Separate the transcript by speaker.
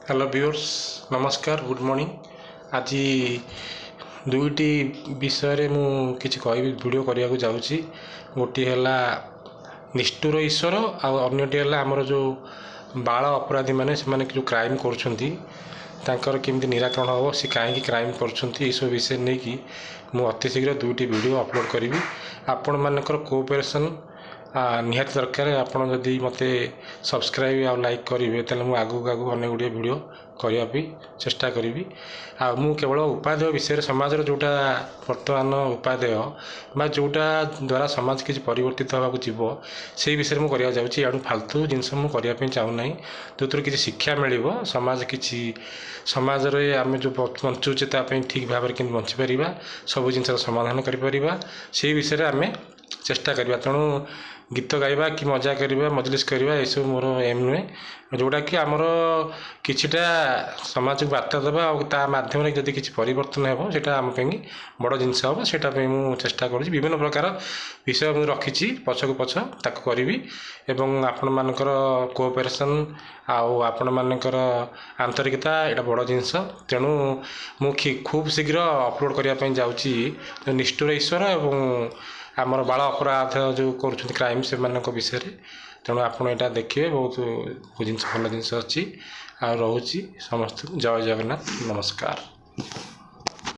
Speaker 1: Hello viewers नमस्कार good morning. आज दुईटी विषय रे मु किछि कहबी वीडियो करिया को जाउची। गोटी हैला निष्ठुर ईश्वर आ अन्यटी हैला हमर जो बाल अपराधी माने से माने जो क्राइम करछंती तांकर केमती निराकरण हो से काहे क्राइम करछंती ए सब विषय नै कि मु अति शीघ्र दुईटी वीडियो अपलोड करिवि। आपण मानकर कोऑपरेशन निहाती दरकार। आपड़ जदि मत सब्सक्राइब आ लाइक करेंगे तेल मुझे आगू अनेक गुड़िया वीडियो करने चेष्टा करी। मु केवल उपादेय विषय समाज जोटा बर्तमान उपादेय बा जोटा द्वारा समाज किसी परिवर्तित होगा जीव से विषय मुझे करने जाऊँगी। एणु फालतू जिनस मुझे चाहूना जो किसी शिक्षा मिल समाज किसी समाज रे आम जो बंचुचे ठीक भाव में बंचीपर सब जिन समाधान कर विषय आम चेष्टा करवा। तेणु गीत गाइबा कि मजा करवा मजलिस करवा यह मोर एम नुहे जोटा कि आमर किछिटा समाज को बार्ता देवा और माध्यम जदि किसी परिवर्तन हो सेटा आम बड़ जिनस हम सेटा मु चेष्टा करुँच। विभिन्न प्रकार विषय मुझे रखी पछक पछ ताक करी एवं आपण मानकर कोऑपरेशन आपण मानकर आंतरिकता एटा बड़ जिनस। तेणु मु खूब शीघ्र अपलोड करने जाऊँगी निष्ठुर ईश्वर एवं आमर बाल अपराध जो कर क्राइम से विषय। तेणु आपड़ यहाँ देखिए बहुत जिन भल जिन अच्छी आ रोची समस्त जय जगन्नाथ नमस्कार।